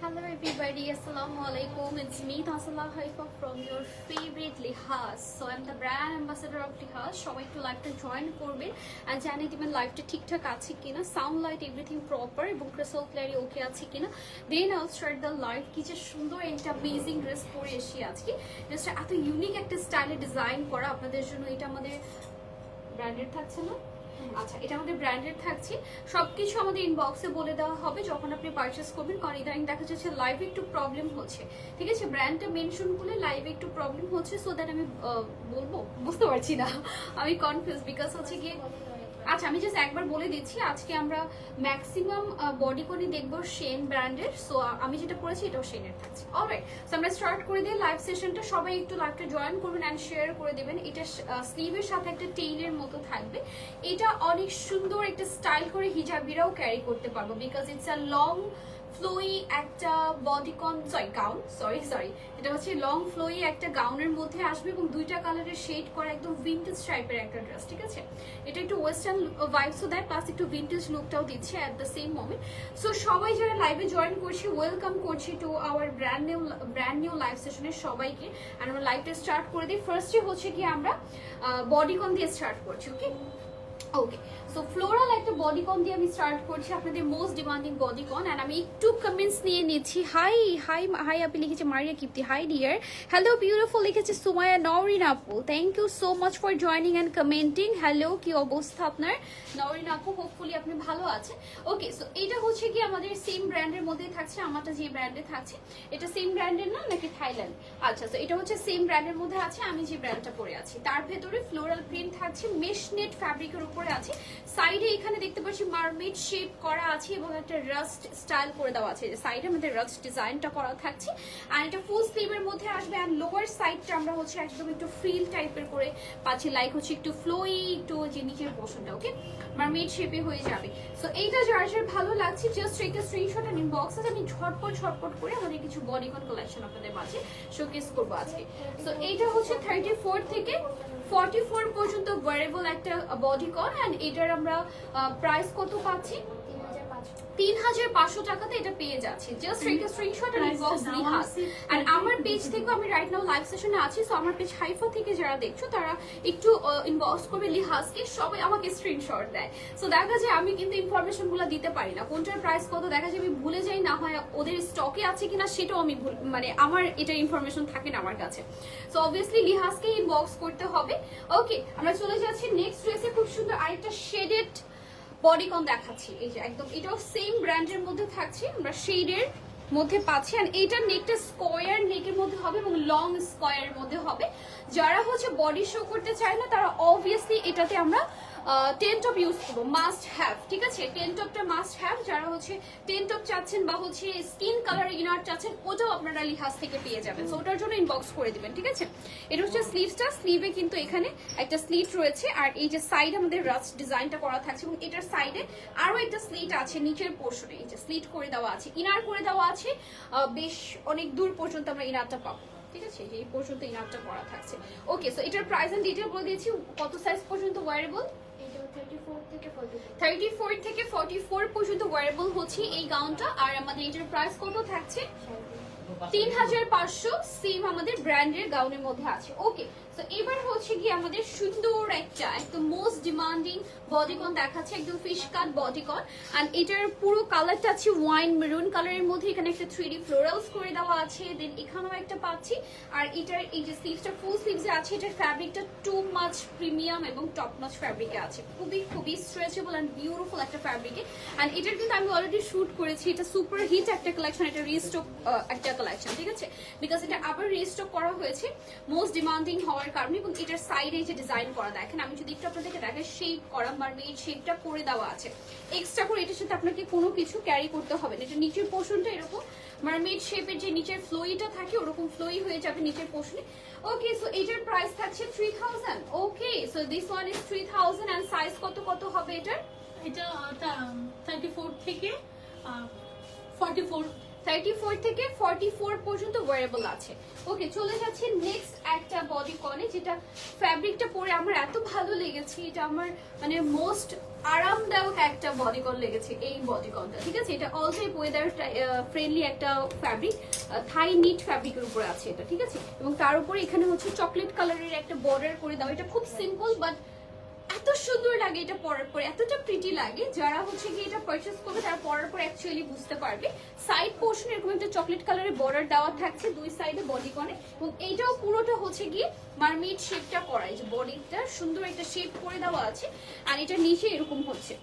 Hello everybody, Assalamu alaikum. It's me Tasala Haifa from your favorite Lihas. So I'm the brand ambassador of Lihas. সবাই একটু লাইভটা join করবেন আর জানিয়ে দিবেন লাইভটা ঠিকঠাক আছে কিনা, সাউন্ড লাইট এভরিথিং প্রপার এবং ক্রিস্টাল ক্লিয়ারি ওকে আছে কিনা। দেন আইল স্টার্ট দ্য লাইভ। কি যে সুন্দর একটা অ্যামেজিং ড্রেস পরে এসে আজকে, ড্রেসটা এত ইউনিক একটা স্টাইলে ডিজাইন করা আপনাদের জন্য। এটা আমাদের ব্র্যান্ডেড থাকছে না? আচ্ছা, এটা আমাদের ব্র্যান্ডেড থাকছে। সবকিছু আমাদের ইনবক্সে বলে দেওয়া হবে যখন আপনি পারচেস করবেন, কারণ ইদানিং দেখা যাচ্ছে লাইভে একটু প্রবলেম হচ্ছে। ঠিক আছে, ব্র্যান্ডটা মেনশন করলে লাইভে একটু প্রবলেম হচ্ছে, সো দ্যাট আমি বলবো বুঝতে পারছি না, আমি কনফিউজ বিকজ হচ্ছে গিয়ে। আচ্ছা, আমি জাস্ট একবার বলে দিচ্ছি, আজকে আমরা ম্যাক্সিমাম বডিকনই দেখবো শেন ব্র্যান্ডের। সো আমি যেটা পড়েছি এটাও শেনের থাকছে। অলরাইট, সো আমরা স্টার্ট করে দিই লাইভ সেশনটা। সবাই একটু লাইভটা জয়েন করবেন অ্যান্ড শেয়ার করে দেবেন। এটা স্লিভের সাথে একটা টেইলের মতো থাকবে। এটা অনেক সুন্দর একটা স্টাইল করে হিজাবিরাও ক্যারি করতে পারবো because it's a long flowy একটা বডিকন সরি এটা হচ্ছে লং ফ্লোই একটা গাউনের মধ্যে আসবে এবং দুইটা কালারের শেড করা একদম ভিন্টেজ টাইপের একটা ড্রেস। ঠিক আছে, এটা একটু ওয়েস্টার্ন ভাইবসও দেয় প্লাস একটু ভিন্টেজ লুকটাও দিচ্ছে at the same moment. So সবাই যারা লাইভে জয়েন করছি ওয়েলকাম করছি to our brand new live সেশনের সবাইকে। আর আমরা লাইভটা স্টার্ট করে দিই। ফার্স্টে হচ্ছে কি আমরা বডিকন দিয়ে স্টার্ট করছি। ওকে, সো ফ্লোরাল একটা বডিকন দিয়ে আমি স্টার্ট করছি, আপনাদের মোস্ট ডিমান্ডিং বডিকন। অ্যান্ড আমি একটু কমেন্টস নিয়ে নিচ্ছি। হাই হাই হাই আপনি লিখেছে Maria Kipti, hi dear, hello beautiful লিখেছে সুমায়া নওরিন আপু, thank you so much for joining and commenting. Hello, কি অবস্থা আপনার নওরিন আপু? হোপফুলি আপনি ভালো আছেন। ওকে, সো এটা হচ্ছে কি আমাদের সেম ব্র্যান্ডের মধ্যেই থাকছে। আমারটা যে ব্র্যান্ডে থাকছে এটা সেম ব্র্যান্ডের না নাকি থাইল্যান্ড? আচ্ছা, তো এটা হচ্ছে সেম ব্র্যান্ডের মধ্যে আছে। আমি যে ব্র্যান্ডটা পরে আছি তার ভেতরে ফ্লোরাল প্রিন্ট থাকছে, মেশ নেট ফ্যাব্রিকের উপরে আছে। সাইডে এখানে দেখতে পাচ্ছি মারমেড শেপ করা আছে এবং একটা রাস্ট স্টাইল করে দেওয়া আছে। সাইডে আমাদের রাস্ট ডিজাইনটা করা থাকছে আর এটা ফুল স্লিভের মধ্যে আসবে। আর লোয়ার সাইডটা আমরা হচ্ছে একদম একটু ফ্রিল টাইপের করে পাচ্ছি, লাইক হচ্ছে একটু ফ্লোই, একটু যে নিচের পোর্শনটা ওকে মারমেড শেপে হয়ে যাবে। সো এইটা যার যার ভালো লাগছে জাস্ট একটা স্ক্রিনশট আর ইনবক্স আছে। আমি ঝটপট করে আমাদের কিছু বডিকন কালেকশন আপনাদের মাঝে শোকেস করবো আজকে। সো এইটা হচ্ছে 34 থেকে 44 পর্যন্ত ওয়ারেবল একটা বডিকন। অ্যান্ড এটার আমরা প্রাইস কত পাচ্ছি? 3500 টাকাতে এটা পেয়ে যাচ্ছে। জাস্ট একটা স্ক্রিনশট আর ইনবক্স লিহাস। আর আমার পেজ থেকে আমি রাইট নাও লাইভ সেশনে আছি, সো আমার পেজ হাইফা থেকে যারা দেখছো তারা একটু ইনবক্স করবে লিহাসকে, সবাই আমাকে স্ক্রিনশট দেয়। সো দেখা যায় আমি কিন্তু ইনফরমেশন গুলো দিতে পারি না, কোনটার প্রাইস কত দেখা যায় আমি ভুলে যাই, না হয় ওদের স্টকে আছে কিনা সেটাও আমি মানে আমার এটা ইনফরমেশন থাকে না আমার কাছে। সো অবভিয়াসলি লিহাসকে ইনবক্স করতে হবে। ওকে, আমরা চলে যাচ্ছি নেক্সট ড্রেসে। খুব সুন্দর আরেকটা শেডেড বডিকন দেখাচ্ছি। এই যে একদম এটাও সেম ব্র্যান্ডের মধ্যে থাকছে, আমরা শেডের মধ্যে পাচ্ছি। আর এইটার নেকটা স্কোয়ার নেকের মধ্যে হবে এবং লং স্কোয়ারের মধ্যে হবে। যারা হচ্ছে বডি শো করতে চায় না তারা অবভিয়াসলি এটাতে আমরা টেন টপ ইউজ করবো, মাস্ট হ্যাভ। ঠিক আছে, টেন টপটা মাস্ট হ্যাভ। যারা হচ্ছে টেন টপ চাচ্ছেন বা হচ্ছে স্কিন কালার ইনার চাচ্ছেন ওটাও আপনারা লিহাস থেকে পেয়ে যাবেন, সো ওটার জন্য ইনবক্স করে দিবেন। ঠিক আছে, এটা হচ্ছে স্লিভসটা, স্লিভে কিন্তু এখানে একটা স্লিট রয়েছে আর এই যে সাইড আমাদের রাস্ট ডিজাইনটা করা থাকছে এবং এটার সাইডে আরো একটা স্লিট আছে নিচের পোর্শনে, এই যে স্লিট করে দেওয়া আছে, ইনার করে দেওয়া আছে। বেশ অনেক দূর পর্যন্ত আমরা ইনারটা পাবো। ঠিক আছে, এই পর্যন্ত ইনারটা করা থাকছে। ওকে, সো এটার প্রাইস এন্ড ডিটেইল বলে দিয়েছি। কত সাইজ পর্যন্ত ওয়ারেবল? 34 থেকে 44 পর্যন্ত ওয়ারেবল হচ্ছে এই গাউনটা। আর আমাদের এটার প্রাইস কত থাকছে? 3500। সেম আমাদের ব্র্যান্ডের গাউনের মধ্যে আছে। ওকে, তো এবার হচ্ছে কি আমাদের সুন্দর একটা একদম মোস্ট ডিমান্ডিং বডিকন দেখাচ্ছে, একদম ফিশ কাট বডিকন। এন্ড এটার পুরো কালারটা আছে ওয়াইন মেরুন কালারের মধ্যে। এখানে একটা 3D ফ্লোরালস করে দেওয়া আছে, দেন এখানেও একটা পাচ্ছি। আর এটার এই যে স্লিভসটা ফুল স্লিভসে আছে, এটার ফ্যাব্রিকটা টু মাচ প্রিমিয়াম এবং টপ নচ ফ্যাব্রিকে আছে, খুবই স্ট্রেচেবল এন্ড বিউটিফুল একটা ফ্যাব্রিকে। এন্ড এটার কিন্তু আমি অলরেডি শুট করেছি, এটা সুপার হিট একটা কালেকশন, এটা রিস্টক একটা কালেকশন। ঠিক আছে, বিকজ এটা আবার রিস্টক করা হয়েছে মোস্ট ডিমান্ডিং হওয়ার কারণে। এবং এটার সাইডে যে ডিজাইন করা দেখেন, আমি যদি একটু আপনাদেরকে দেখেন শেপ করা মারমেড শেপটা করে দেওয়া আছে এক্সট্রা করে। এটার সাথে আপনাকে কোনো কিছু ক্যারি করতে হবে না। এটা নিচের পোর্শনটা এরকম মারমেড শেপের যে নিচের ফ্লোইটা থাকে ওরকম ফ্লোই হয়ে যাবে নিচের পোর্শনে। ওকে, সো এটার প্রাইস থাকছে 3000। Okay, so this one is 3000। And size কত হবে এটার? এটা 34 থেকে 44 34 থেকে 44 পর্যন্ত ওয়ারেবল আছে। ওকে, চলে যাচ্ছি নেক্সট একটা বডিকনে, যেটা ফ্যাব্রিকটা পরে আমার এত ভালো লেগেছে, এটা আমার মানে মোস্ট আরামদায়ক একটা বডিকন লেগেছে এই বডিকনটা, ঠিক আছে। এটা অল টাইপ ওয়েদার ফ্রেন্ডলি একটা ফ্যাব্রিক, থাই নিট ফ্যাব্রিকের উপরে আছে এটা, ঠিক আছে। এবং তার উপরে এখানে হচ্ছে চকলেট কালারের একটা বর্ডার করে দাও। এটা খুব সিম্পল বাট এত সুন্দর লাগে এটা পরার পরে, এতটা প্রিটি লাগে। যারা হচ্ছে কি এটা পারচেজ করবে তারা পরার পরে অ্যাকচুয়ালি বুঝতে পারবে। সাইড পোর্শন এরকম একটা চকলেট কালারের বর্ডার দেওয়া থাকছে দুই সাইডে বডিকনে, এবং এইটাও পুরোটা হচ্ছে গিয়ে মারমেড শেপটা করা, এই যে বডিটা সুন্দর একটা শেপ করে দেওয়া আছে। আর এটা নিচে এরকম হচ্ছে,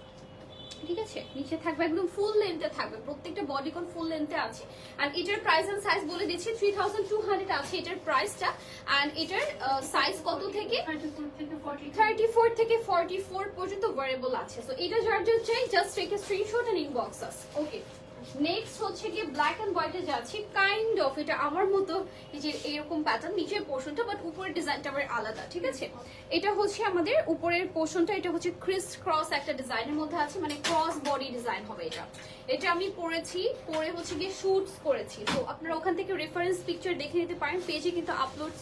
ঠিক আছে, নিচে থাকবে একদম ফুল লেন্থে থাকবে, প্রত্যেকটা বডিকন ফুল লেন্থে আছে। আর এটার প্রাইস এন্ড সাইজ বলে দিচ্ছি, 3200 আছে এটার প্রাইসটা। আর এটার সাইজ কত থেকে 34 থেকে 44 পর্যন্ত ওয়ারেবল আছে। সো এটা যার যার চাই just take a screenshot and inbox us. Okay, next হচ্ছে কি ব্ল্যাক এন্ড হোয়াইটে যাচ্ছি, কাইন্ড অফ এটা আমার মতো এই যে এরকম প্যাটার্ন, নিচের পোর্শনটা বাট উপরের ডিজাইনটা আবার আলাদা, ঠিক আছে। এটা হচ্ছে আমাদের উপরের পোর্শনটা, এটা হচ্ছে ক্রিস ক্রস একটা ডিজাইনের মধ্যে আছে, মানে ক্রস বডি ডিজাইন হবে এটা। এটা আমি পরেছি, পরে হচ্ছে গিয়ে শুটস করেছি। তো আপনারা ওখান থেকে রেফারেন্স পিকচার দেখে নিতে পারেন, পেজে কিন্তু আপলোড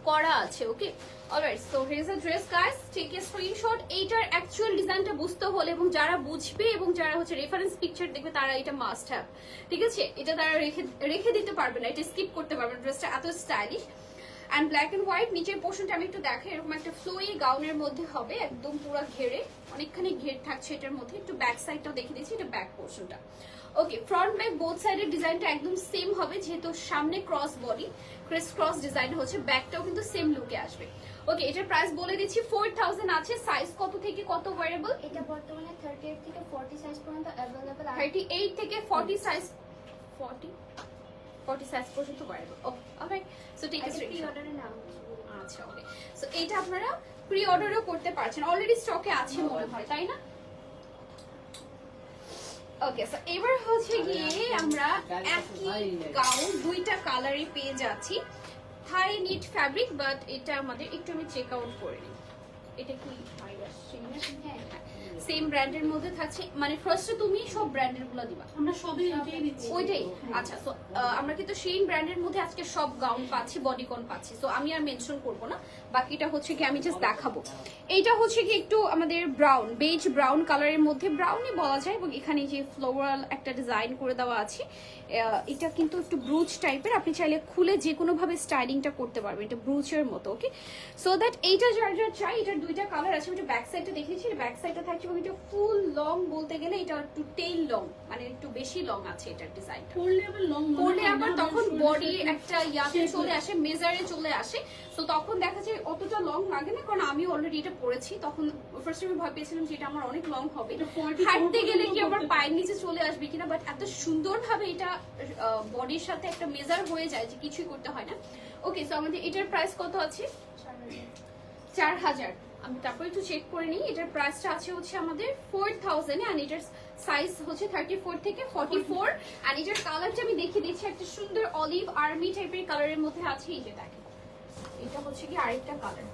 করা আছে। Okay, alright, so here is the dress guys, take a screenshot. এইটার অ্যাকচুয়াল ডিজাইনটা বুঝতে হলে এবং যারা বুঝবে এবং যারা হচ্ছে রেফারেন্স পিকচার দেখবে তারা এটা মাস্ট হ্যাভ, ঠিক আছে। এটা তারা রেখে দিতে পারবে না, এটা স্কিপ করতে পারবে না, ড্রেসটা এত stylish. And black and white, নিচের পোর্শনটা আমি একটু দেখাই, এরকম একটা ফ্লোই গাউনের মধ্যে হবে, একদম পুরো ঘেরে, অনেকখানি ঘের থাকছে এটার মধ্যে। একটু ব্যাক সাইডটাও দেখে দিচ্ছি, এটা ব্যাক পোর্শনটা। ওকে, ফ্রন্ট ব্যাক বোথ সাইডের ডিজাইনটা একদম সেম হবে, যেহেতু সামনে cross body, Chris cross design হচ্ছে, ব্যাকটাও কিন্তু সেম লুকে আসবে। ওকে, এটার প্রাইস বলে দিচ্ছি 4000 আছে। সাইজ কত থেকে কত ওয়ারেবল? এটা বর্তমানে 38 থেকে 40 সাইজ পর্যন্ত अवेलेबल আছে। 38 থেকে 40 সাইজ, 40 সাইজ পর্যন্ত wearable. Okay, alright, so take a pre screenshot. অর্ডারে নাও। আচ্ছা, ওকে, সো এটা আপনারা প্রি অর্ডারও করতে পারছেন, অলরেডি স্টকে আছে মনে হয়, তাই না? ওকে, সো এবার হচ্ছে গিয়ে আমরা একই গাউন দুইটা কালারে পেয়ে যাচ্ছি, থাই নিট ফ্যাব্রিক, বাট এটা আমাদের একটু আমি চেক আউট করে নিই। এটা কি হাই আসছে? হ্যাঁ, সেম ব্র্যান্ডের মধ্যে থাকছে, মানে ফার্স্টে তুমি সব ব্র্যান্ডের গুলো দিবা, আমরা সবই ওইটাই দিচ্ছি। ওইটাই। আচ্ছা, সো আমরা কিন্তু সেই ব্র্যান্ডের মধ্যে আজকে সব গাউন পাচ্ছি, বডিকন পাচ্ছি, সো আমি আর মেনশন করব না, বাকিটা হচ্ছে কি আমি জাস্ট দেখাবো। এইটা হচ্ছে কি একটু আমাদের ব্রাউন, বেজ ব্রাউন কালারের মধ্যে, ব্রাউনই বলা যায়, এবং এখানে যে ফ্লোরাল একটা ডিজাইন করে দেওয়া আছে। এটা কিন্তু একটু ব্রুচ টাইপের, আপনি চাইলে খুলে যে কোনো ভাবে স্টাইলিংটা করতে পারবেন, এটা ব্রুচের মতো। ওকে, সো দ্যাট এইটা যার যার চাই, এটার দুইটা কালার আছে। এটা ব্যাক সাইডটা দেখিয়েছি, ব্যাক সাইডটা থাকছে, এবং এটা ফুল লং বলতে গেলে এটা একটু টেইল লং, মানে একটু বেশি লং আছে এটার ডিজাইন। পরলে আবার লং পরলে আবার তখন বডি একটা ইয়াতে চলে আসে, মেজারে চলে আসে, তো তখন দেখা যায় অতটা লং লাগে না, কারণ আমি অলরেডি এটা পরেছি। তখন ফার্স্ট আমি ভয় পেয়েছিলাম যে এটা আমার অনেক লং হবে, হাঁটতে গেলে কি আমার পায়ের নিচে চলে আসবে কিনা, বাট এত সুন্দরভাবে এটা বডির সাথে একটা মেজার হয়ে যায় যে কিছুই করতে হয় না। ওকে, সো আমাদের এটার প্রাইস কত আছে? 4000। আমি তারপর একটু চেক করে নিই, এটার প্রাইসটা আছে হচ্ছে আমাদের 4000 এ, আর এটার সাইজ হচ্ছে 34 থেকে 44। আর এটার কালারটা আমি দেখিয়ে দিচ্ছি, একটা সুন্দর অলিভ আর্মি টাইপের কালারের মধ্যে আছে। এই যে দেখেন, এটা হচ্ছে কি আরেকটা কালার।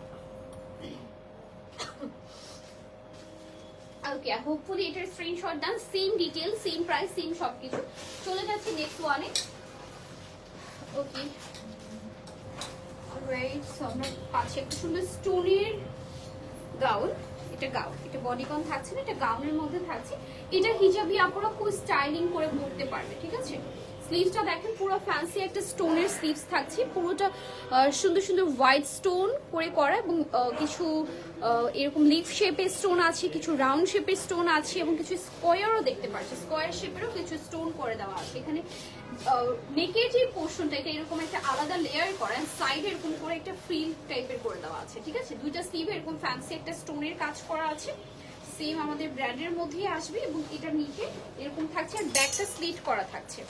ওকে, হোপফুলি এটার স্ক্রিনশট দেন, same detail, same price, same সবকিছু। চলে যাচ্ছে নেক্সট ওয়ানে। ওকে, অলরাইট, সো আমরা পাচ্ছি একটা সুন্দর স্টোনের গাউন। এটা গাউন, এটা বডিকন থাকছে না, এটা গাউনের মধ্যে থাকছে। এটা হিজাবি আপুরা খুব স্টাইলিং করে পরতে পারবে, ঠিক আছে। স্লিভসটা দেখেন, পুরো ফ্যান্সি একটা স্টোনের স্লিভস থাকছে, পুরোটা সুন্দর সুন্দর হোয়াইট স্টোন করে করা, এবং কিছু এরকম লিফ শেপের স্টোন আছে, কিছু রাউন্ড শেপের স্টোন আছে, এবং কিছু স্কোয়ারও দেখতে পাচ্ছি, স্কোয়ার শেপেরও কিছু স্টোন করে দেওয়া আছে। এখানে নেকের যে পোর্শনটা, এটা এরকম একটা আলাদা লেয়ার করা, সাইড এরকম করে একটা ফ্রিল টাইপের করে দেওয়া আছে, ঠিক আছে। দুইটা স্লিভে এরকম ফ্যান্সি একটা স্টোনের কাজ করা আছে, সেম আমাদের ব্র্যান্ডের মধ্যেই আসবে, এবং এটা নিচে এরকম থাকছে, আর ব্যাকটা স্লিট করা থাকছে।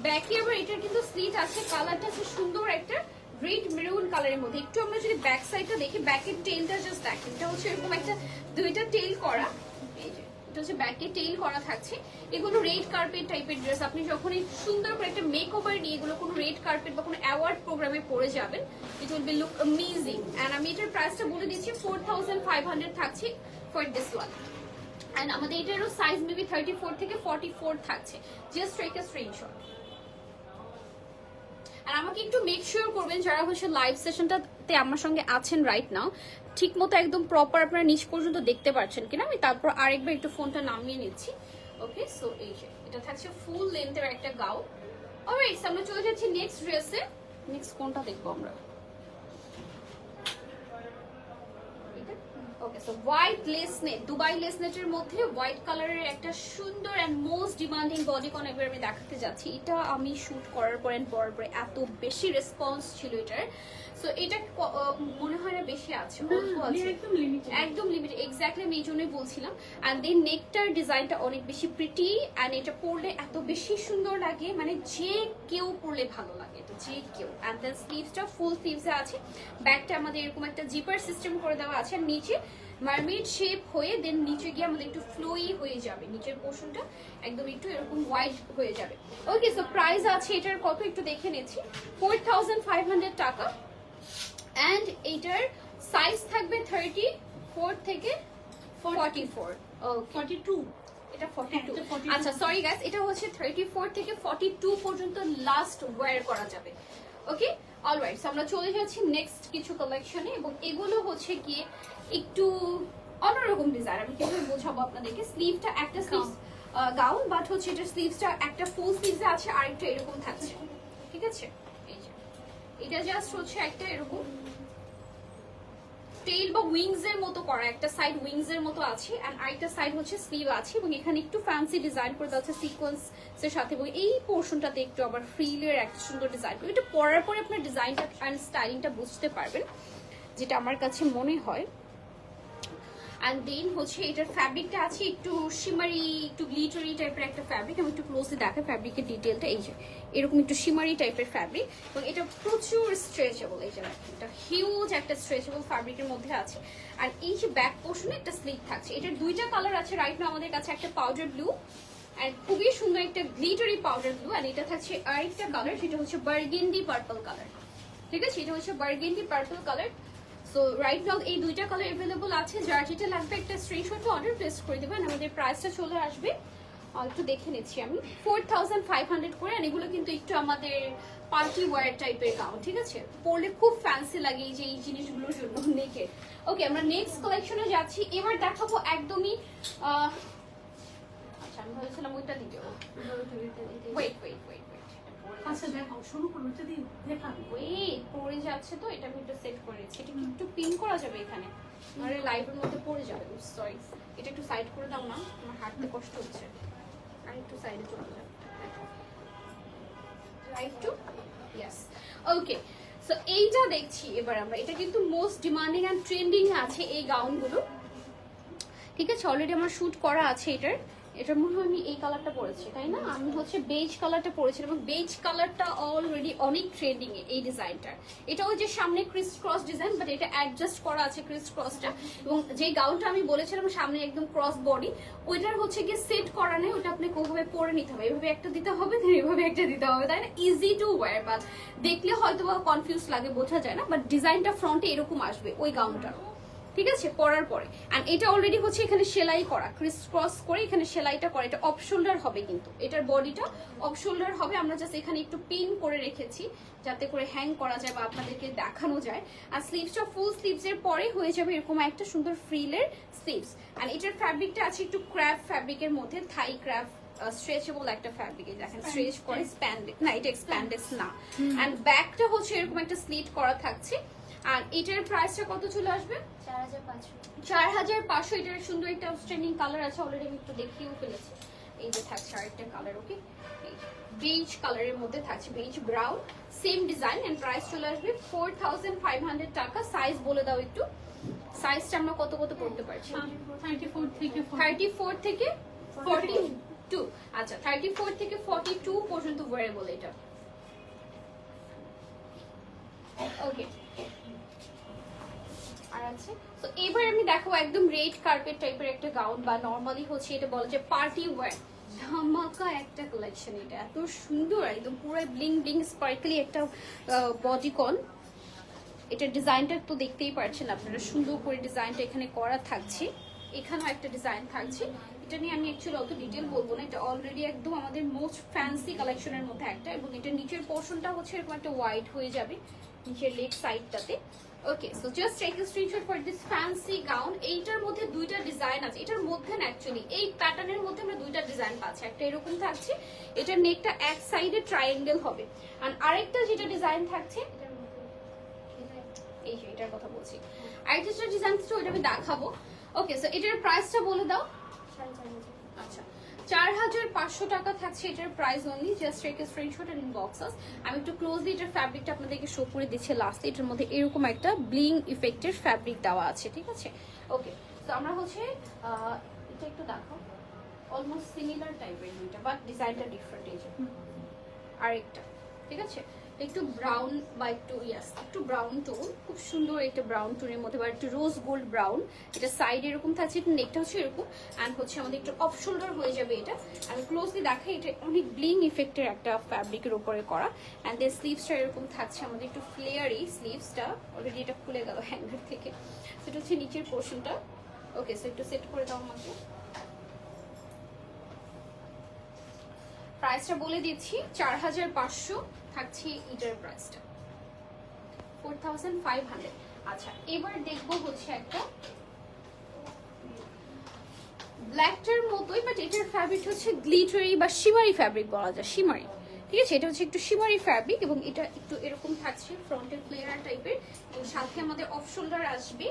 ব্যাকে আবার এটার কিন্তু স্লিট আছে, কালারটা আছে সুন্দর একটা রেড মেরুন কালারের মধ্যে। একটু আমরা যদি ব্যাক সাইডটা দেখি, ব্যাকের টেইলটা জাস্ট দেখেন, এটা হচ্ছে এরকম একটা দুইটা টেইল করা, এই যে এটা হচ্ছে ব্যাকে টেইল করা থাকছে। এগুলো রেড কার্পেট টাইপের ড্রেস, আপনি যখন এই সুন্দর করে একটা মেক ওভার নিয়ে এগুলো কোনো রেড কার্পেট বা কোনো অ্যাওয়ার্ড প্রোগ্রামে পরে যাবেন, it will be look amazing. And আমি এটার প্রাইসটা বলে দিচ্ছি 4500 থাকছে ফর দিস ওয়ান। অ্যান্ড আমাদের এটারও সাইজ মেবি 34 থেকে 44 থাকছে। Just take a screenshot. আর আমাকে একটু মেক শিওর করবেন যারা হচ্ছে লাইভ সেশনটাতে আমার সঙ্গে আছেন রাইট নাও, ঠিক মতো একদম প্রপার আপনারা নিচ পর্যন্ত দেখতে পাচ্ছেন কিনা। আমি তারপর আরেকবার একটু ফোনটা নামিয়ে নিচ্ছি। ওকে, সো এই যে এটা থাকছে ফুল লেন্থের একটা গাউন। অলরাইট, আমরা চলে যাচ্ছি নেক্সট ড্রেসে। নেক্সট কোনটা দেখবো আমরা? ওকে, সো হোয়াইট লেসনেট, দুবাই লেসনেটের মধ্যে হোয়াইট কালারের একটা সুন্দর অ্যান্ড মোস্ট ডিমান্ডিং বডিকন এবার আমি দেখাতে যাচ্ছি। এটা আমি শুট করার পরে পরার পরে এত বেশি রেসপন্স ছিল এটার। সো এটা মনে হয় না বেশি আছে, অল্প আছে, একদম লিমিটেড। এক্স্যাক্টলি আমি এই জন্যই বলছিলাম। অ্যান্ড দেন নেকটার ডিজাইনটা অনেক বেশি প্রিটি, অ্যান্ড এটা পরলে এত বেশি সুন্দর লাগে, মানে যে কেউ পরলে ভালো লাগে, এটা যে কেউ। অ্যান্ড দেন স্লিভসটা ফুল স্লিভসে আছে, ব্যাকটা আমাদের এরকম একটা জিপার সিস্টেম করে দেওয়া আছে, আর নিচে মারমেড শেপ হয়ে দেন নিচে গিয়ে আমাদের একটু ফ্লোই হয়ে যাবে, নিচের পোর্শনটা একদম একটু এরকম হোয়াইট হয়ে যাবে। ওকে, সো প্রাইস আছে এটার কত একটু দেখে নিচ্ছি, 4500 টাকা। অ্যান্ড এইটার সাইজ থাকবে 34 থেকে 44। ওকে, 42 এটা 42। এটা 42 আচ্ছা সরি গাইস, এটা হচ্ছে 34 থেকে 42 পর্যন্ত লাস্ট ওয়্যার করা যাবে। ওকে, অলরাইট, সো আমরা চলে যাচ্ছি নেক্সট কিছু কালেকশনে, এবং এগুলো হচ্ছে গিয়ে একটু অন্যরকম ডিজাইন। আমি কিভাবে বোঝাবো আপনাদেরকে? স্লিভটা একটা স্লিভ গাউন, বাট হচ্ছে এটা স্লিভসটা একটা ফুল স্লিভসে আছে, আরেকটা এরকম থাকছে, ঠিক আছে? এই যে এটা জাস্ট হচ্ছে একটা এরকম টেইল বা উইংস এর মতো করা, একটা সাইড উইংস এর মতো আছে, এন্ড আরেকটা সাইড হচ্ছে স্লিভ আছে, এবং এখানে একটু ফ্যান্সি ডিজাইন করে দেওয়া আছে সিকোয়েন্স এর সাথে, এবং এই পোরশনটাতে একটু আবার ফ্রিলের একটা সুন্দর ডিজাইন করে। এটা পরার পরে আপনার ডিজাইনটা এন্ড স্টাইলিংটা বুঝতে পারবেন, যেটা আমার কাছে মনে হয়। অ্যান্ড দেন হচ্ছে এটার ফ্যাব্রিকটা আছে একটু শিমারি, একটু গ্লিটারি টাইপের একটা ফ্যাব্রিক। আমি একটু ক্লোজলি দেখাই ফ্যাব্রিকের ডিটেলটা। এই যে এরকম একটু শিমারি টাইপের ফ্যাব্রিক, এবং এটা প্রচুর স্ট্রেচেবল। এই যে এটা হিউজ একটা স্ট্রেচেবল ফ্যাব্রিকের মধ্যে আছে। আর এই যে ব্যাক পোর্শনে একটা স্লিভ থাকছে। এটার দুইটা কালার আছে রাইট নাও আমাদের কাছে, একটা পাউডার ব্লু অ্যান্ড খুবই সুন্দর একটা গ্লিটারি পাউডার ব্লু, অ্যান্ড এটা থাকছে আরেকটা কালার, সেটা হচ্ছে বার্গেন্ডি পার্পল কালার। ঠিক আছে, এটা হচ্ছে burgundy purple colour. So right now এই দুইটা কালার अवेलेबल আছে, যার যেটা লাগবে একটা স্ক্রিনশট অর্ডার প্লেস করে দেবেন। আমাদের প্রাইসটা চলে আসবে, একটু দেখে নিচ্ছি আমি, 4500 করে। আর এগুলো কিন্তু একটু আমাদের পার্টি ওয়্যার টাইপের গাউন, ঠিক আছে? পরলে খুব ফ্যান্সি লাগে এই যে এই জিনিসগুলোর জন্য নেকে। ওকে, আমরা নেক্সট কালেকশনে যাচ্ছি। এবার দেখাবো একদমই আচ্ছা আমি ভেবেছিলাম ওইটা দিতে। ওয়েট ওয়েট ওয়েট আচ্ছা দেখো শুরু করো, এটা দিয়ে দেখাবো। ওয়েট, পড়ে যাচ্ছে তো, এটা আমি একটু সেট করে নিচ্ছি। এটা কি একটু পিন করা যাবে এখানে? আরে লাইভের মধ্যে পড়ে যাবে, সরি। এটা একটু সাইড করে দাও না, আমার হাঁটতে কষ্ট হচ্ছে। আর একটু সাইডে চলে যাও, রাইট টু, ইয়েস। ওকে, সো এইটা দেখছি এবার আমরা। এটা কিন্তু মোস্ট ডিমান্ডিং অ্যান্ড ট্রেন্ডিং আছে এই গাউনগুলো, ঠিক আছে? অলরেডি আমার শুট করা আছে এটার। এটার মনে হয় আমি এই কালারটা পরেছি, তাই না? আমি হচ্ছে বেজ কালারটা পরেছিলাম, এবং বেজ কালারটা অলরেডি অনেক ট্রেন্ডিং এ এই ডিজাইনটার। এটা ওই যে সামনে ক্রিস ক্রস ডিজাইন, বাট এটা অ্যাডজাস্ট করা আছে ক্রিস ক্রসটা। এবং যে গাউনটা আমি বলেছিলাম সামনে একদম ক্রস বডি, ওইটার হচ্ছে গিয়ে সেট করা নেই, ওটা আপনাকে ওইভাবে পরে নিতে হবে। এভাবে একটা দিতে হবে, then এভাবে একটা দিতে হবে, তাই না? ইজি টু ওয়্যার, বাট দেখলে হয়তো বা কনফিউজ লাগে, বোঝা যায় না, বাট ডিজাইনটা ফ্রন্টে এরকম আসবে ওই গাউনটার, ঠিক আছে? পরার পরে। এন্ড এটা অলরেডি হচ্ছে এখানে সেলাই করা, ক্রিস ক্রস করে এখানে সেলাইটা করা। এটা অফ শোল্ডার হবে, কিন্তু এটার বডিটা অফ শোল্ডার হবে। আমরা জাস্ট এখানে একটু পিন করে রেখেছি যাতে করে হ্যাং করা যায় বা আপনাদেরকে দেখানো যায়। আর স্লিভসটা ফুল স্লিভস এর পরে হয়ে যাবে এরকম একটা সুন্দর ফ্রিলের স্লিভস। আর এটার ফ্যাব্রিকটা আছে একটু ক্র্যাফট ফ্যাব্রিকের মধ্যে, থাই ক্র্যাফট স্ট্রেচেবল একটা ফ্যাব্রিক। দেখেন স্ট্রেচ করে স্প্যান্ডেড না, এটা এক্সপ্যান্ডেড না। এন্ড ব্যাকটা হচ্ছে এরকম একটা স্লিট করা থাকছে। আর এটার প্রাইসটা কত চলে আসবে? 4500। এটার সুন্দর একটা আউটস্ট্যান্ডিং কালার আছে, অলরেডি আমি একটু দেখিয়েও ফেলেছি। এই যে থাকছে আরেকটা কালার, ওকে, বেজ কালারের মধ্যে থাকছে, beige brown, same design. And price চলে আসবে 4500 টাকা। সাইজ বলে দাও একটু, সাইজটা আমরা কত কত পড়তে পারছি? 34 থেকে 42। আচ্ছা, 34 থেকে 42 পর্যন্ত ওয়্যারেবল এটা। ওকে, আর আছে। তো এবার আমি দেখো একদম রেড কার্পেট টাইপের একটা গাউন, বা নরমালি হচ্ছে এটা বলে যে পার্টি ওয়্যার, ধামাকা একটা কালেকশন। এটা এত সুন্দর, একদম পুরো ব্লিং ব্লিং স্পার্কলি একটা বডিকন। এটার ডিজাইনটা তো দেখতেই পাচ্ছেন আপনারা, সুন্দর করে ডিজাইনটা এখানে করা থাকছে। এখানেও একটা ডিজাইন থাকছে, এটা নিয়ে আমি অ্যাকচুয়ালি অত ডিটেল বলবো না, এটা অলরেডি একদম আমাদের মোস্ট ফ্যান্সি কালেকশনের মধ্যে একটা, এবং এটা নিচের পোর্শনটা হচ্ছে এরকম একটা হোয়াইট হয়ে যাবে নিচের লেগ সাইডটাতে। Okay, so just take a screenshot for this fancy gown. এইটার মধ্যে দুইটা ডিজাইন আছে, এটার মধ্যে না অ্যাকচুয়ালি এই প্যাটার্নের মধ্যে আমরা দুইটা ডিজাইন পাচ্ছি। একটা এরকম থাকছে, এটার নেকটা এক সাইডে ট্রায়াঙ্গেল হবে, আর আরেকটা যেটা ডিজাইন থাকছে এই যে এটার কথা বলছি, আরেকটা যেটা ডিজাইন থাকছে ওইটা আমি দেখাবো। ওকে, সো এটার প্রাইসটা বলে দাও। আচ্ছা, 4500 টাকা থাকছে এটার price only. Just take a screenshot and inbox us. আমি একটু ক্লোজলি এটার ফ্যাব্রিকটা আপনাদেরকে শো করে দিচ্ছি লাস্টে। এটার মধ্যে এরকম একটা ব্লিং ইফেক্টের ফ্যাব্রিক দেওয়া আছে, ঠিক আছে? ওকে, তো আমরা হচ্ছে এটা একটু দেখাও, অলমোস্ট সিমিলার টাইপের দুইটা, বাট ডিজাইনটা ডিফারেন্ট। এই যে আরেকটা, ঠিক আছে, একটু ব্রাউন বা একটু একটু ব্রাউন টোন, খুব সুন্দর একটা ব্রাউন টোনের মধ্যে, বা একটু রোজ গোল্ড ব্রাউন। এটা সাইড এরকম থাকছে, নেকটা হচ্ছে এরকম, অ্যান্ড হচ্ছে আমাদের একটু অফ শোল্ডার হয়ে যাবে এটা। আমি ক্লোজলি দেখাই, এটা অনেক ব্লিং ইফেক্টের একটা ফ্যাব্রিকের উপরে করা, অ্যান্ড দেন স্লিভসটা এরকম থাকছে আমাদের একটু ফ্লেয়ারি স্লিভসটা। অলরেডি এটা খুলে গেল হ্যাঙ্গার থেকে। সেটা হচ্ছে নিচের পোর্শনটা। ওকে, সো একটু সেট করে দাও আমাকে। প্রাইসটা বলে দিচ্ছি, 4500 থাকছে এটার প্রাইসটা, 4500। আচ্ছা, এবার দেখবো হচ্ছে একটা ব্ল্যাকটার মতোই, বাট এটার ফ্যাব্রিক হচ্ছে গ্লিটারি বা শিমারি ফ্যাব্রিক বলা যায়, শিমারি, ঠিক আছে? এটা হচ্ছে একটু শিমারি ফ্যাব্রিক, এবং এটা একটু এরকম থাকছে ফ্রন্টের ফ্লেয়ার টাইপের, এবং সাথে আমাদের অফ শোল্ডার আসবে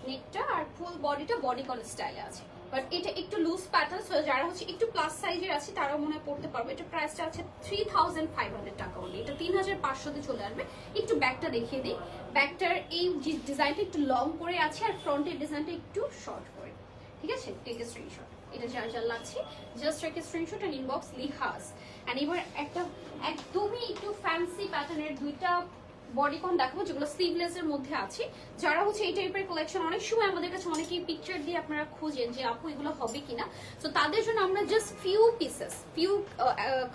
নেকটা, আর ফুল বডিটা বডিকন স্টাইলে আছে। বাট এটা একটু লুজ প্যাটার্ন, সো যারা হচ্ছে একটু প্লাস সাইজের আছে তারাও মনে হয় পড়তে পারবে। এটা প্রাইসটা আছে 3500 টাকা অনলি, এটা 3500 তে চলে আসবে। একটু ব্যাকটা দেখিয়ে দিই। ব্যাকটার এই ডিজাইনটা একটু লং করে আছে, আর ফ্রন্টের ডিজাইনটা একটু শর্ট করে, ঠিক আছে? টেক এ স্ক্রিনশট, এটা যার যার লাগছে just take a screenshot and inbox Lihas. And এবার একটা একদমই একটু ফ্যান্সি প্যাটার্নের দুইটা বডিকন দেখাবো, যেগুলো স্লিভলেস এর মধ্যে আছে। যারা হচ্ছে এই টাইপের কালেকশন অনেক সময় আমাদের কাছে অনেকেই পিকচার দিয়ে আপনারা খোঁজেন যে আপু এগুলো হবে কিনা, তো তাদের জন্য আমরা জাস্ট ফিউ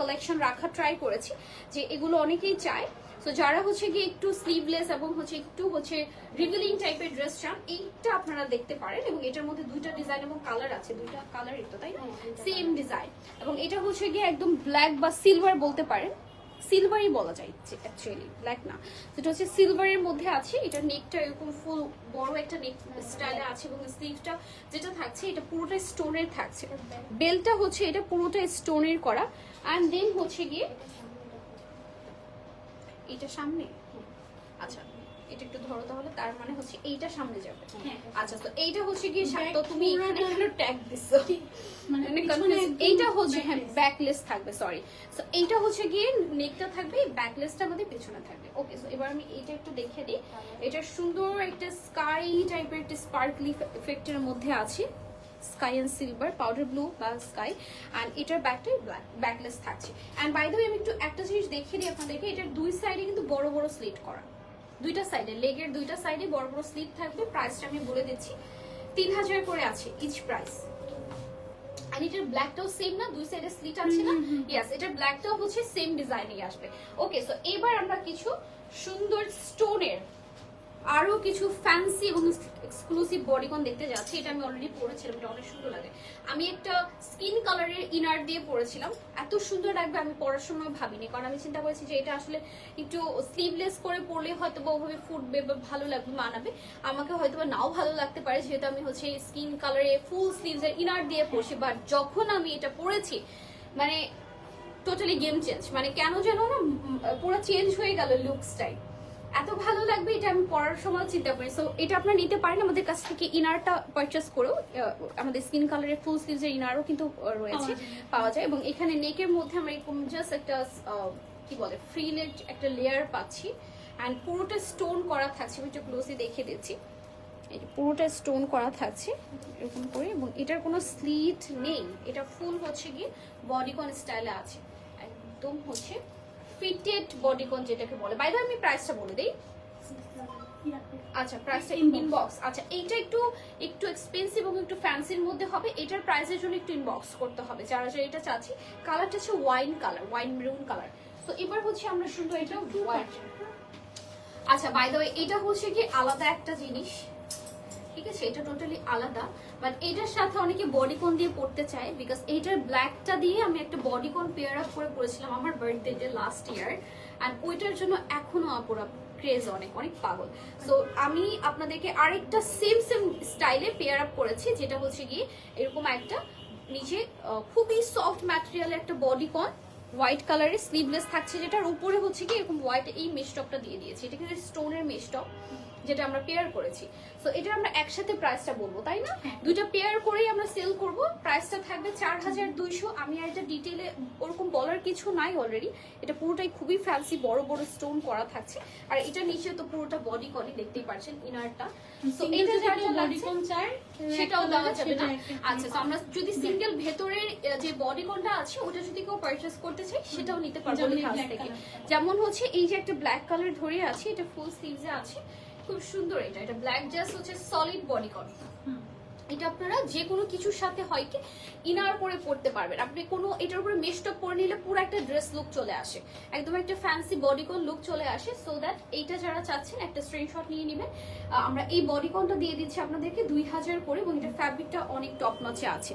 কালেকশন রাখা ট্রাই করেছি, যে এগুলো অনেকেই চায়। তো যারা হচ্ছে গিয়ে একটু স্লিভলেস এবং হচ্ছে একটু হচ্ছে রিভিলিং টাইপের ড্রেস চান, এইটা আপনারা দেখতে পারেন। এবং এটার মধ্যে দুইটা ডিজাইন এবং কালার আছে, দুইটা কালারই তো, তাই না? সেম ডিজাইন, এবং এটা হচ্ছে গিয়ে একদম ব্ল্যাক বা সিলভার বলতে পারেন, সিলভারই বলা যায় অ্যাকচুয়ালি, ব্ল্যাক না। যেটা হচ্ছে সিলভারের মধ্যে আছে। এটা নেকটা এরকম ফুল বড় একটা নেক স্টাইলে আছে, এবং স্লিভটা যেটা থাকছে এটা পুরোটা স্টোনের থাকছে। বেলটা হচ্ছে এটা পুরোটা স্টোনের করা, অ্যান্ড দেন হচ্ছে গিয়ে এটা সামনে। আচ্ছা, এটা একটু ধরো তাহলে, তার মানে হচ্ছে এইটা সামনে যাবে। আচ্ছা, তো এইটা হচ্ছে গিয়ে তো তুমি এখানে ট্যাগ দিছো, মানে এইটা হচ্ছে হ্যাঁ ব্যাকলেস থাকবে, সরি। সো এইটা হচ্ছে গিয়ে নেকটা থাকবে, ব্যাকলেসটা আমাদের পেছনে থাকবে। ওকে, সো এবার আমি এইটা একটু দেখে দিই। এটা সুন্দর একটা স্কাই টাইপের একটা স্পার্কলি ইফেক্টের মধ্যে আছে, sky and silver, powder blue বা স্কাই, অ্যান্ড এটার ব্যাকটা ব্যাকলেস থাকছে। অ্যান্ড বাই দ্য ওয়ে আমি একটু একটা জিনিস দেখিয়ে দিই আপনাদেরকে, এটার দুই সাইডে কিন্তু বড় বড় স্লিট করা, দুইটা সাইডে লেগের দুইটা সাইডে বড় বড় স্লিট থাকবে। প্রাইসটা আমি বলে দিচ্ছি, 3000 করে আছে ইচ প্রাইস। আর এটার ব্ল্যাকটাও সেম না, দুই সাইডে স্লিট আছে না? ইয়েস, এটার ব্ল্যাকটাও হচ্ছে সেম ডিজাইনেই আসবে। ওকে, সো এবার আমরা কিছু সুন্দর স্টোনের আরো কিছু ফ্যান্সি এবং এক্সক্লুসিভ বডিকন দেখতে যাচ্ছি। এটা আমি অলরেডি পরেছিলাম, এটা অনেক সুন্দর লাগে। আমি একটা স্কিন কালারের ইনার দিয়ে পরেছিলাম, এত সুন্দর লাগবে আমি পরার সময় ভাবিনি, কারণ আমি চিন্তা করেছি যে এটা আসলে একটু স্লিভলেস করে পরলে হয়তো বা ওভাবে ফুটবে বা ভালো লাগবে, মানাবে। আমাকে হয়তো বা নাও ভালো লাগতে পারে, যেহেতু আমি হচ্ছে স্কিন কালারে ফুল স্লিভসের ইনার দিয়ে পরছি। বাট যখন আমি এটা পরেছি, মানে টোটালি গেম চেঞ্জ, মানে কেন যেন না পুরো চেঞ্জ হয়ে গেল লুকসটাই, এত ভালো লাগবে। এটা আমি পরার সময় চিন্তা করি। সো এটা আপনারা নিতে পারেন আমাদের কাছ থেকে, ইনারটা পারচেস করেও। আমাদের স্কিন কালারের ফুল স্লিভসের ইনারও কিন্তু রয়েছে, পাওয়া যায়। এবং এখানে নেকের মধ্যে আমরা এরকম জাস্ট একটা কি বলে ফ্রিলেট একটা লেয়ার পাচ্ছি, অ্যান্ড পুরোটা স্টোন করা থাকছে। আমি একটু ক্লোজলি দেখিয়ে দিচ্ছি, এই পুরোটা স্টোন করা থাকছে এরকম করে, এবং এটার কোনো স্লিট নেই, এটা ফুল হচ্ছে গিয়ে বডিকন স্টাইলে আছে, একদম হচ্ছে ফিটেড বডিকন যেটাকে বলে। বাই দ্য ওয়ে আমি প্রাইসটা বলে দেই। আচ্ছা, প্রাইসটা ইনবক্স। আচ্ছা, এইটা একটু এক্সপেন্সিভ এবং একটু ফ্যান্সির মধ্যে হবে, এটার প্রাইসের জন্য একটু ইনবক্স করতে হবে যারা যারা এটা চাচ্ছি। কালারটা হচ্ছে wine colour, wine maroon colour. তো এবার হচ্ছে আমরা শুধু এটা হোয়াইট। আচ্ছা, বাই দ্য ওয়ে এটা হচ্ছে কি আলাদা একটা জিনিস, ঠিক আছে, এটা টোটালি আলাদা। বাট এটার সাথে অনেকে বডিকন দিয়ে পড়তে চায়, বিকজ এইটার ব্ল্যাকটা দিয়ে আমি একটা বডিকন পেয়ার আপ করে পড়েছিলাম আমার বার্থডেতে লাস্ট ইয়ার, অ্যান্ড ওইটার জন্য এখনো আপুরা ক্রেজ অনেক অনেক পাগল। সো আমি আপনাদেরকে আরেকটা সেম স্টাইলে পেয়ার আপ করেছি, যেটা হচ্ছে গিয়ে এরকম একটা নিচে খুবই সফট ম্যাটেরিয়ালের একটা বডিকন, হোয়াইট কালারের স্লিভলেস থাকছে, যেটার উপরে হচ্ছে কি এরকম হোয়াইট এই মেশটপটা দিয়ে দিয়েছি। এটা কিন্তু স্টোনের মেশটপ যেটা আমরা পেয়ার করেছি। সো এটা আমরা একসাথে প্রাইসটা বলবো, তাই না? দুইটা পেয়ার করেই আমরা সেল করব। প্রাইসটা থাকবে 4200। আমি আর এটা ডিটেইলে ওরকম বলার কিছু নাই, অলরেডি এটা পুরোটাই খুবই ফ্যান্সি বড় বড় স্টোন করা থাকছে। আর এটা নিচে তো পুরোটা বডি কলি দেখতেই পাচ্ছেন, ইনারটা। সো এটা যারা বডিকন চাই সেটাও দেওয়া যাবে না? আচ্ছা, তো আমরা যদি সিঙ্গেল ভেতরের যে বডিকনটা আছে ওটা যদি কেউ পারচেজ করতে চাই সেটাও নিতে পারবো লিহাজ থেকে। যেমন হচ্ছে এই যে একটা ব্ল্যাক কালার ধরে আছে, এটা ফুল স্লিভসে আছে, খুব সুন্দর। এটা ব্ল্যাক জাস্ট হচ্ছে সলিড বডিকন। এটা আপনারা যে কোনো কিছুর সাথে হয় কি ইনার পরে পড়তে পারবেন। আপনি কোনো এটার উপরে মেশটপ পরে নিলে পুরো একটা ড্রেস লুক চলে আসে, একদম একটা ফ্যান্সি বডিকন লুক চলে আসে। সো দ্যাট এইটা যারা চাচ্ছেন একটা স্ক্রিনশট নিয়ে নেবেন। আমরা এই বডিকনটা দিয়ে দিচ্ছি আপনাদেরকে 2000 করে, এবং এটা ফ্যাব্রিকটা অনেক টপ নচে আছে।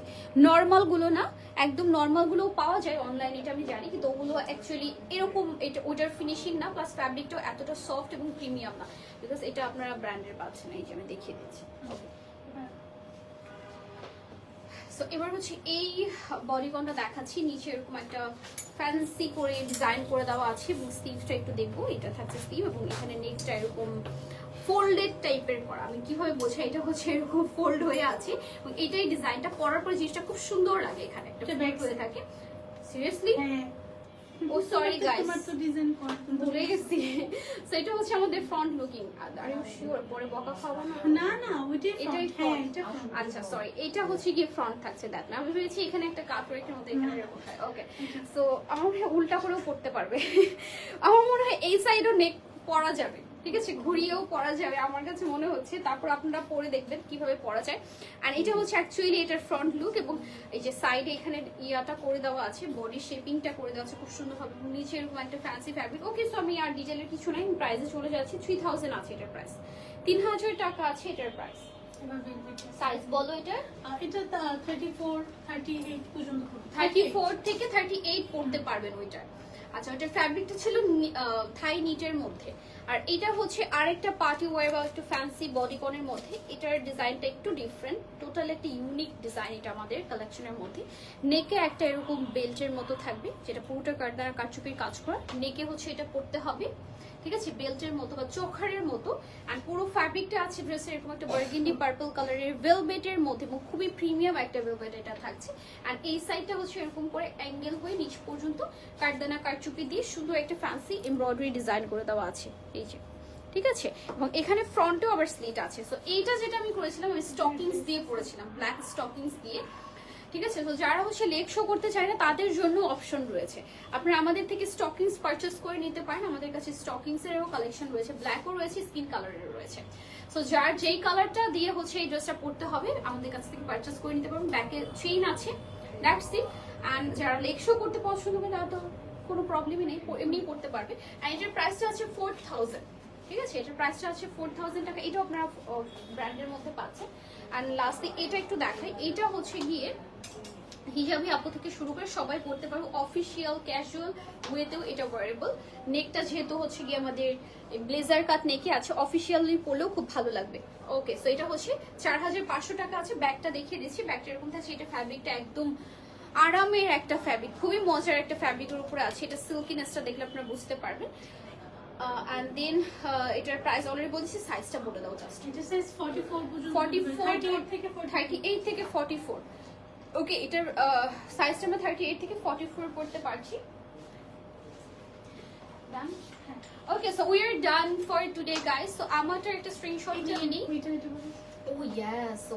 নর্মাল গুলো না, একদম নর্মাল গুলোও পাওয়া যায় অনলাইনে, এটা আমি জানি, কিন্তু ওগুলো অ্যাকচুয়ালি এরকম এটা ওটার ফিনিশিং না, প্লাস ফ্যাব্রিকটাও এতটা সফট এবং প্রিমিয়াম না, বিকজ এটা আপনারা ব্র্যান্ডের পাচ্ছেন। এই যে আমি দেখিয়ে দিচ্ছি। ওকে, সো এবার হচ্ছে এই বডিকনটা দেখাচ্ছি। নিচে এরকম একটা ফ্যান্সি করে ডিজাইন করে দেওয়া আছে, এবং স্লিভসটা একটু দেখবো। এটা থাকছে স্লিভ, এবং এখানে নেকটা এরকম ফোল্ডেড টাইপের করা। আমি কিভাবে বোঝাই, এটা হচ্ছে এরকম ফোল্ড হয়ে আছে, এবং এটাই ডিজাইনটা পরার পরে জিনিসটা খুব সুন্দর লাগে। এখানে একটা ব্যাগ হয়ে থাকে। সিরিয়াসলি ও সরি গাইস, তোমার তো ডিজাইন করা ভুলে গেছি। সো এটা হচ্ছে আমাদের front looking. Are you sure পরে বকা খাবো না? না না, ওইটাই এটাই ফ্রন্ট। ফ্রন্ট। আচ্ছা সরি, এটা হচ্ছে গিয়ে ফ্রন্ট থাকছে। দ্যাট না, আমি ভেবেছি এখানে একটা কাপড়ের মতো এখানে এরকম হয়। ওকে, সো আমার মনে হয় উল্টা করেও পড়তে পারবে। আমার মনে হয় এই সাইডও নেক পরা যাবে, ঠিক আছে, ঘুরিয়েও পরা যাবে আমার কাছে মনে হচ্ছে। তারপর আপনারা পরে দেখবেন কিভাবে পরা যায়। আর এটা হচ্ছে অ্যাকচুয়ালি এটার ফ্রন্ট লুক, এবং এই যে সাইডে এখানে ইয়াটা করে দেওয়া আছে, বডি শেপিংটা করে দেওয়া আছে খুব সুন্দরভাবে, এবং নিচে এরকম একটা ফ্যান্সি ফ্যাব্রিক। ওকে, সো আমি আর ডিটেলের কিছু নাই, প্রাইসে চলে যাচ্ছি। 3000 আছে এটার প্রাইস, 3000 টাকা আছে এটার প্রাইস। সাইজ বলো এটার? এটা 34 38 পর্যন্ত 34 থেকে 38 পড়তে পারবেন ওইটার। আচ্ছা, ওটার ফ্যাব্রিকটা ছিল থাই নিটের মধ্যে। আর এটা হচ্ছে আরেকটা পার্টি ওয়্যার বা একটু ফ্যান্সি বডিকনের মধ্যে। এটার ডিজাইনটা একটু ডিফারেন্ট, টোটাল একটা ইউনিক ডিজাইন এটা আমাদের কালেকশনের মধ্যে। নেকে একটা এরকম বেল্টের মতো থাকবে, যেটা পুরোটা কাঠদানা কারচুপির কাজ করা। নেকে হচ্ছে এটা পড়তে হবে, ঠিক আছে, বেল্টের মতো বা চোখারের মতো। আর পুরো ফ্যাব্রিকটা আছে ড্রেসের এরকম একটা বার্গেন্ডি পার্পল কালারের ভেলভেটের মধ্যে, এবং খুবই প্রিমিয়াম একটা ভেলভেট এটা থাকছে। আর এই সাইডটা হচ্ছে এরকম করে অ্যাঙ্গেল হয়ে নিচ পর্যন্ত কাঠদানা কারচুপি দিয়ে সুন্দর একটা ফ্যান্সি এমব্রয়ডারি ডিজাইন করে দেওয়া আছে, এই যে, ঠিক আছে। এবং এখানে ফ্রন্টেও আবার স্লিট আছে। সো এইটা যেটা আমি করেছিলাম, আমি স্টকিংস দিয়ে করেছিলাম, ব্ল্যাক স্টকিংস দিয়ে, ঠিক আছে। তো যারা হচ্ছে লেগ শো করতে চায় না তাদের জন্য অপশন রয়েছে, আপনারা আমাদের থেকে স্টকিংস পারচেস করে নিতে পারেন। আমাদের কাছে স্টকিংস এরও কালেকশন রয়েছে, ব্ল্যাকও রয়েছে, স্কিন কালারেরও রয়েছে। সো যার যেই কালারটা দিয়ে হচ্ছে এই ড্রেসটা পরতে হবে আমাদের কাছ থেকে পারচেস করে নিতে পারবেন। ব্যাকে চেইন আছে, দ্যাটস ইট। অ্যান্ড যারা লেগ শো করতে পছন্দ করে তারা তো কোনো প্রবলেমই নেই, এমনিই পড়তে পারবে। আর এটার প্রাইসটা আছে 4000, ঠিক আছে, এটার প্রাইসটা আছে 4000 টাকা। এটাও আপনারা ব্র্যান্ডের মধ্যে পাচ্ছেন। অ্যান্ড লাস্টলি এটা একটু দেখাই, এটা হচ্ছে গিয়ে হিজাবি আপু থেকে শুরু করে সবাই পড়তে পারবে, অফিসিয়াল ক্যাজুয়াল ওয়েতেও এটা ওয়ারেবল। নেকটা যেহেতু হচ্ছে গিয়ে আমাদের ব্লেজার কাট নেকে আছে, অফিসিয়ালি পরলেও খুব ভালো লাগবে। ওকে, সো এটা হচ্ছে 4500 টাকা আছে। ব্যাগটা দেখিয়ে দিচ্ছি, ব্যাগটা এরকম থাকছে। এটা ফ্যাব্রিকটা একদম আরামের একটা ফ্যাব্রিক, খুবই মজার একটা ফ্যাব্রিকের উপরে আছে। এটা সিল্কিনেসটা দেখলে আপনারা বুঝতে পারবেন। অ্যান্ড দেন এটার প্রাইস অলরেডি বলছি, সাইজটা বলে দাও জাস্ট। এটা সাইজ 44 পর্যন্ত, 38 থেকে 44। ওকে, এটার সাইজটা আমরা 38 থেকে 44 পড়তে পারছি। Done? Okay, so we are done for today guys. So আমারটা একটা স্ক্রিনশট নিয়ে নিই। ও ইয়েস, সো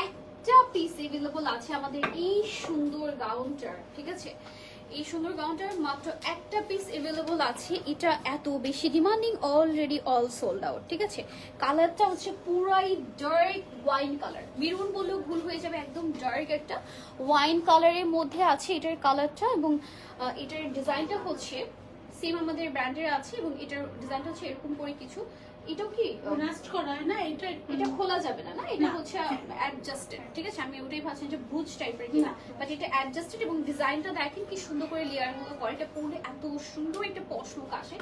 একটা পিস अवेलेबल আছে আমাদের এই সুন্দর গাউনটার, ঠিক আছে, এই সুন্দর গাউনটার মাত্র একটা পিস अवेलेबल আছে। এটা এত বেশি demanding, already all sold out, ঠিক আছে। কালারটা হচ্ছে পুরাই ডার্ক ওয়াইন কালার, মেরুন বললেও ভুল হয়ে যাবে, একদম ডার্ক একটা ওয়াইন কালারের মধ্যে আছে এটার কালারটা। এবং এটার ডিজাইনটা হচ্ছে সেম আমাদের ব্র্যান্ডের আছে এবং এটার ডিজাইনটা হচ্ছে এরকম করে কিছু। এটাও কি রাস্ট করা হয় না, এটা এটা খোলা যাবে না, না এটা না। হচ্ছে অ্যাডজাস্টেড, ঠিক আছে? আমি ওটাই ভাবছি যে ভুজ টাইপের কিনা, বাট এটা অ্যাডজাস্টেড এবং ডিজাইনটা দেখেন কি সুন্দর করে লেয়ার মতো করে। এটা পরলে এত সুন্দর একটা পশ লুক আসে।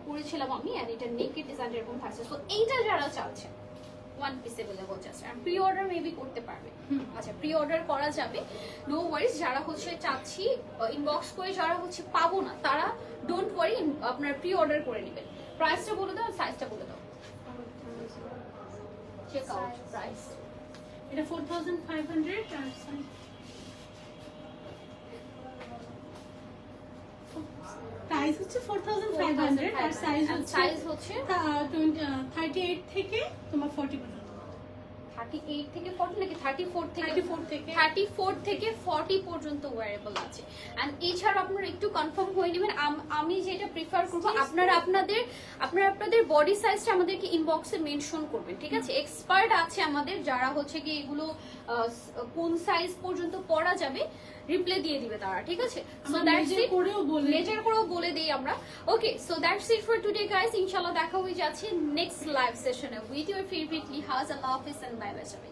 পরেছিলাম আমি, আর এটা নেকের ডিজাইনটা এরকম থাকছে। সো এইটা যারা চাচ্ছে ওয়ান পিস अवेलेबल জাস্ট, আর প্রি অর্ডার মেবি করতে পারবে। আচ্ছা, প্রি অর্ডার করা যাবে, নো ওয়ারিজ। যারা হচ্ছে চাচ্ছি ইনবক্স করে, যারা হচ্ছে পাবো না তারা ডোন্ট ওয়ারি, আপনারা প্রি অর্ডার করে নেবেন। প্রাইসটা বলে দাও, সাইজটা বলে দাও। Check out price. এটা 4500 আর প্রাইস হচ্ছে 4500 আর সাইজ হচ্ছে 38 থেকে তোমার 40 পর্যন্ত। 38 থেকে 40 নাকি 34 থেকে 34 থেকে 40 পর্যন্ত ওয়্যারেবল আছে। এন্ড এছাড়া আপনারা একটু কনফার্ম হয়ে নেবেন। আমি যেটা প্রিফার করব, আপনারা আপনাদের বডি সাইজটা আমাদেরকে ইনবক্সে মেনশন করবেন, ঠিক আছে? এক্সপার্ট আছে আমাদের যারা হচ্ছে কি এগুলো কোন সাইজ পর্যন্ত পরা যাবে রিপ্লাই দিয়ে দিবে তারা, ঠিক আছে? সো দ্যাটস ইট, মেজার করেও বলে দেই আমরা। Okay, so that's it for today guys. ইনশাআল্লাহ দেখা হয়ে যাচ্ছে নেক্সট লাইভ সেশনে উইথ ইউর ফেভারিট লিহাজ। আল্লাহ হাফেজ এন্ড বাই বাই সবাই।